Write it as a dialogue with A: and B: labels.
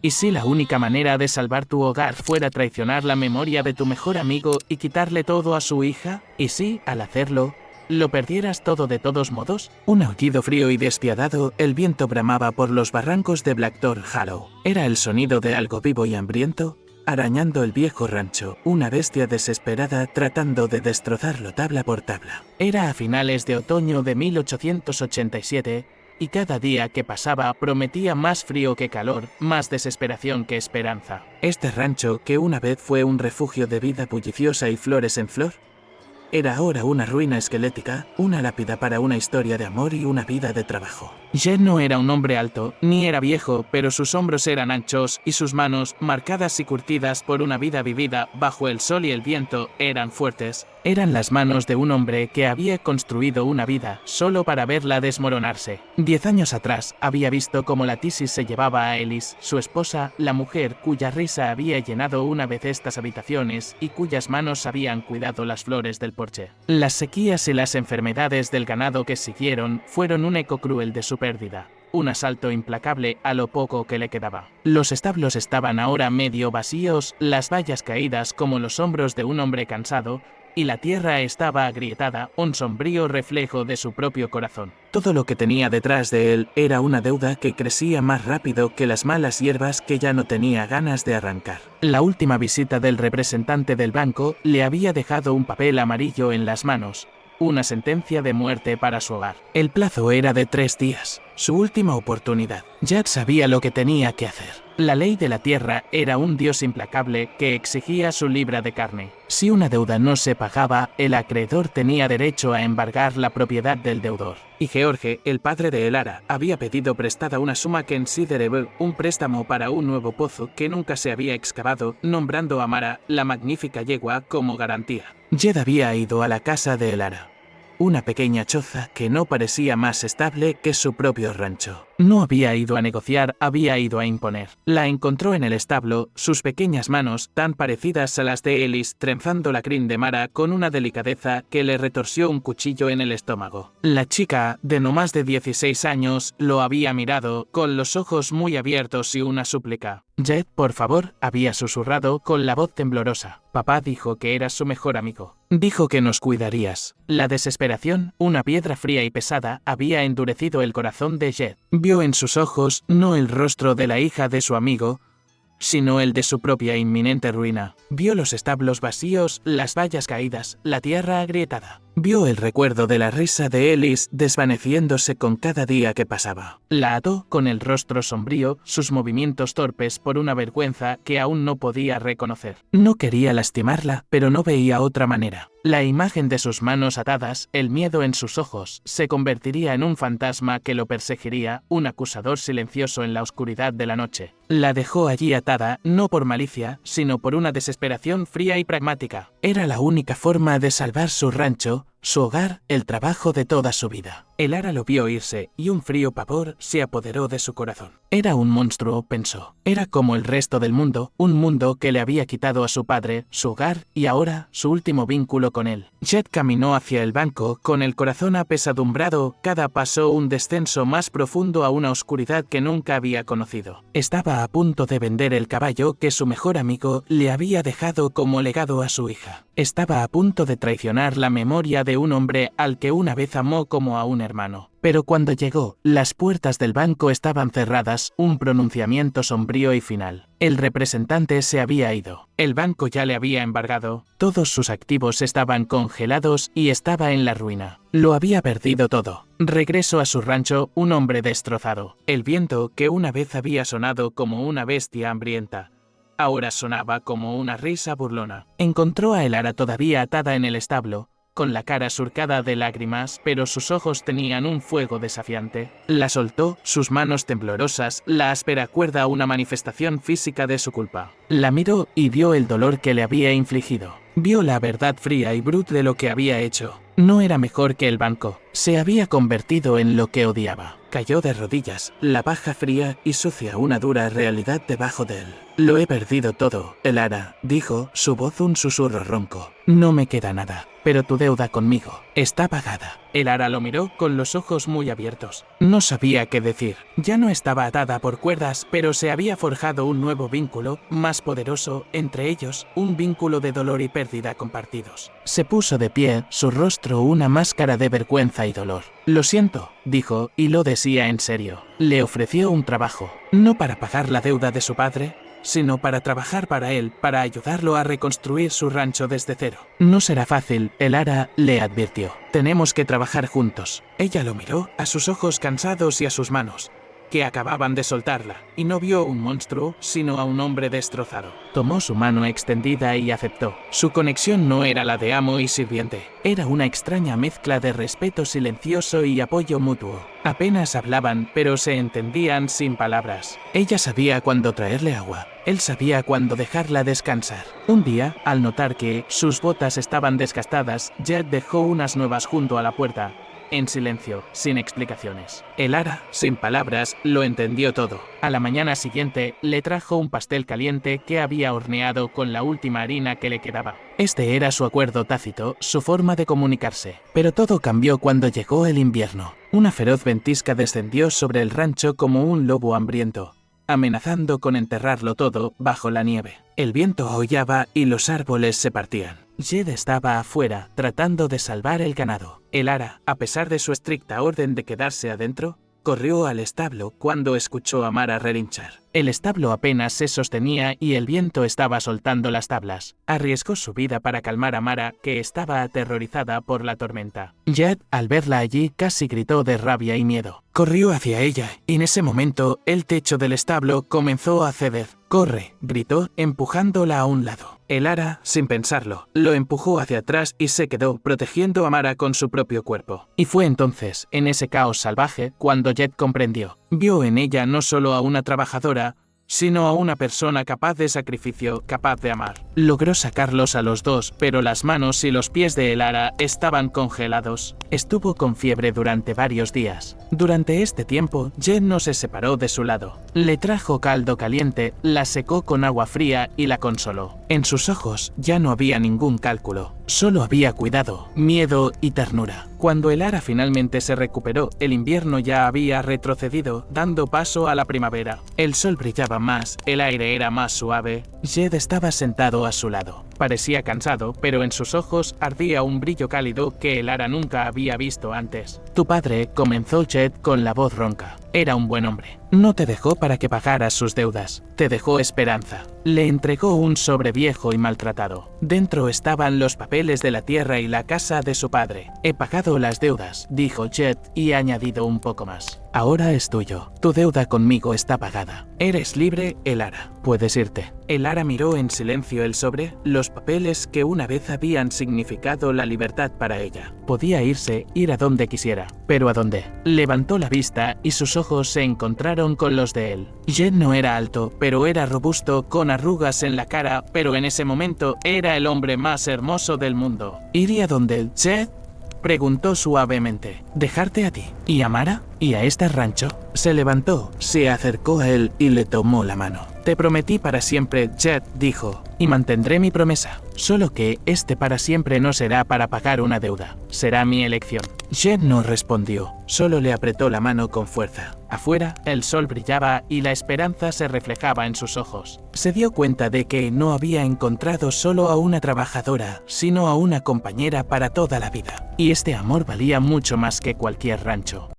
A: ¿Y si la única manera de salvar tu hogar fuera traicionar la memoria de tu mejor amigo y quitarle todo a su hija? ¿Y si, al hacerlo, lo perdieras todo de todos modos? Un aullido frío y despiadado, el viento bramaba por los barrancos de Blackthorn Hollow. Era el sonido de algo vivo y hambriento, arañando el viejo rancho, una bestia desesperada tratando de destrozarlo tabla por tabla. Era a finales de otoño de 1887, y cada día que pasaba prometía más frío que calor, más desesperación que esperanza. Este rancho, que una vez fue un refugio de vida bulliciosa y flores en flor, era ahora una ruina esquelética, una lápida para una historia de amor y una vida de trabajo. Jed no era un hombre alto, ni era viejo, pero sus hombros eran anchos y sus manos, marcadas y curtidas por una vida vivida bajo el sol y el viento, eran fuertes. Eran las manos de un hombre que había construido una vida solo para verla desmoronarse. 10 años atrás había visto cómo la tisis se llevaba a Ellis, su esposa, la mujer cuya risa había llenado una vez estas habitaciones y cuyas manos habían cuidado las flores del porche. Las sequías y las enfermedades del ganado que siguieron fueron un eco cruel de su pérdida. Un asalto implacable a lo poco que le quedaba. Los establos estaban ahora medio vacíos, las vallas caídas como los hombros de un hombre cansado, y la tierra estaba agrietada, un sombrío reflejo de su propio corazón. Todo lo que tenía detrás de él era una deuda que crecía más rápido que las malas hierbas que ya no tenía ganas de arrancar. La última visita del representante del banco le había dejado un papel amarillo en las manos, una sentencia de muerte para su hogar. El plazo era de 3 días, su última oportunidad. Jed sabía lo que tenía que hacer. La ley de la tierra era un dios implacable que exigía su libra de carne. Si una deuda no se pagaba, el acreedor tenía derecho a embargar la propiedad del deudor. Y George, el padre de Elara, había pedido prestada una suma considerable, un préstamo para un nuevo pozo que nunca se había excavado, nombrando a Mara, la magnífica yegua, como garantía. Jed había ido a la casa de Elara. Una pequeña choza que no parecía más estable que su propio rancho. No había ido a negociar, había ido a imponer. La encontró en el establo, sus pequeñas manos, tan parecidas a las de Ellis, trenzando la crin de Mara con una delicadeza que le retorció un cuchillo en el estómago. La chica, de no más de 16 años, lo había mirado, con los ojos muy abiertos y una súplica. Jed, por favor, había susurrado con la voz temblorosa. Papá dijo que eras su mejor amigo. Dijo que nos cuidarías. La desesperación, una piedra fría y pesada, había endurecido el corazón de Jed. Vio en sus ojos no el rostro de la hija de su amigo, sino el de su propia inminente ruina. Vio los establos vacíos, las vallas caídas, la tierra agrietada. Vio el recuerdo de la risa de Ellis desvaneciéndose con cada día que pasaba. La ató con el rostro sombrío, sus movimientos torpes por una vergüenza que aún no podía reconocer. No quería lastimarla, pero no veía otra manera. La imagen de sus manos atadas, el miedo en sus ojos, se convertiría en un fantasma que lo perseguiría, un acusador silencioso en la oscuridad de la noche. La dejó allí atada, no por malicia, sino por una desesperación fría y pragmática. Era la única forma de salvar su rancho, su hogar, el trabajo de toda su vida. Elara lo vio irse, y un frío pavor se apoderó de su corazón. Era un monstruo, pensó. Era como el resto del mundo, un mundo que le había quitado a su padre, su hogar, y ahora, su último vínculo con él. Jed caminó hacia el banco, con el corazón apesadumbrado, cada paso un descenso más profundo a una oscuridad que nunca había conocido. Estaba a punto de vender el caballo que su mejor amigo le había dejado como legado a su hija. Estaba a punto de traicionar la memoria de un hombre al que una vez amó como a un hermano. Pero cuando llegó, las puertas del banco estaban cerradas, un pronunciamiento sombrío y final. El representante se había ido. El banco ya le había embargado, todos sus activos estaban congelados y estaba en la ruina. Lo había perdido todo. Regresó a su rancho, un hombre destrozado. El viento, que una vez había sonado como una bestia hambrienta, ahora sonaba como una risa burlona. Encontró a Elara todavía atada en el establo, con la cara surcada de lágrimas, pero sus ojos tenían un fuego desafiante. La soltó, sus manos temblorosas, la áspera cuerda una manifestación física de su culpa. La miró y vio el dolor que le había infligido. Vio la verdad fría y brutal de lo que había hecho. No era mejor que el banco. Se había convertido en lo que odiaba. Cayó de rodillas, la paja fría y sucia, una dura realidad debajo de él. Lo he perdido todo, Elara, dijo, su voz un susurro ronco. No me queda nada, pero tu deuda conmigo está pagada. Elara lo miró con los ojos muy abiertos. No sabía qué decir. Ya no estaba atada por cuerdas, pero se había forjado un nuevo vínculo, más poderoso, entre ellos, un vínculo de dolor y pérdida compartidos. Se puso de pie, su rostro una máscara de vergüenza y dolor. Lo siento, dijo, y lo decía en serio. Le ofreció un trabajo, no para pagar la deuda de su padre, sino para trabajar para él, para ayudarlo a reconstruir su rancho desde cero. No será fácil, Elara le advirtió. Tenemos que trabajar juntos. Ella lo miró, a sus ojos cansados y a sus manos, que acababan de soltarla, y no vio un monstruo, sino a un hombre destrozado. Tomó su mano extendida y aceptó. Su conexión no era la de amo y sirviente, era una extraña mezcla de respeto silencioso y apoyo mutuo. Apenas hablaban, pero se entendían sin palabras. Ella sabía cuándo traerle agua, él sabía cuándo dejarla descansar. Un día, al notar que sus botas estaban desgastadas, Jet dejó unas nuevas junto a la puerta, en silencio, sin explicaciones. Elara, sin palabras, lo entendió todo. A la mañana siguiente, le trajo un pastel caliente que había horneado con la última harina que le quedaba. Este era su acuerdo tácito, su forma de comunicarse. Pero todo cambió cuando llegó el invierno. Una feroz ventisca descendió sobre el rancho como un lobo hambriento, amenazando con enterrarlo todo bajo la nieve. El viento aullaba y los árboles se partían. Jed estaba afuera, tratando de salvar el ganado. Elara, a pesar de su estricta orden de quedarse adentro, corrió al establo cuando escuchó a Mara relinchar. El establo apenas se sostenía y el viento estaba soltando las tablas. Arriesgó su vida para calmar a Mara, que estaba aterrorizada por la tormenta. Jed, al verla allí, casi gritó de rabia y miedo. Corrió hacia ella, y en ese momento, el techo del establo comenzó a ceder. «¡Corre!», gritó, empujándola a un lado. Elara, sin pensarlo, lo empujó hacia atrás y se quedó protegiendo a Mara con su propio cuerpo. Y fue entonces, en ese caos salvaje, cuando Jed comprendió. Vio en ella no solo a una trabajadora, sino a una persona capaz de sacrificio, capaz de amar. Logró sacarlos a los dos, pero las manos y los pies de Elara estaban congelados. Estuvo con fiebre durante varios días. Durante este tiempo, Jed no se separó de su lado. Le trajo caldo caliente, la secó con agua fría y la consoló. En sus ojos ya no había ningún cálculo, solo había cuidado, miedo y ternura. Cuando Elara finalmente se recuperó, el invierno ya había retrocedido, dando paso a la primavera. El sol brillaba más, el aire era más suave. Jed estaba sentado a su lado. Parecía cansado, pero en sus ojos ardía un brillo cálido que Elara nunca había visto antes. «Tu padre», comenzó Jed con la voz ronca, «era un buen hombre. No te dejó para que pagaras sus deudas, te dejó esperanza». Le entregó un sobre viejo y maltratado. Dentro estaban los papeles de la tierra y la casa de su padre. «He pagado las deudas», dijo Jed, y ha añadido un poco más. «Ahora es tuyo. Tu deuda conmigo está pagada. Eres libre, Elara. Puedes irte». Elara miró en silencio el sobre, los papeles que una vez habían significado la libertad para ella. Podía irse, ir a donde quisiera. ¿Pero a dónde? Levantó la vista y sus ojos se encontraron con los de él. Jed no era alto, pero era robusto, con arrugas en la cara, pero en ese momento era el hombre más hermoso del mundo. ¿Iría donde él, Jed?, preguntó suavemente. «¿Dejarte a ti? ¿Y a Mara? ¿Y a este rancho?» Se levantó, se acercó a él y le tomó la mano. «Te prometí para siempre», Jed dijo, «y mantendré mi promesa. Solo que este para siempre no será para pagar una deuda. Será mi elección». Jed no respondió, solo le apretó la mano con fuerza. Afuera, el sol brillaba y la esperanza se reflejaba en sus ojos. Se dio cuenta de que no había encontrado solo a una trabajadora, sino a una compañera para toda la vida. Y este amor valía mucho más que cualquier rancho.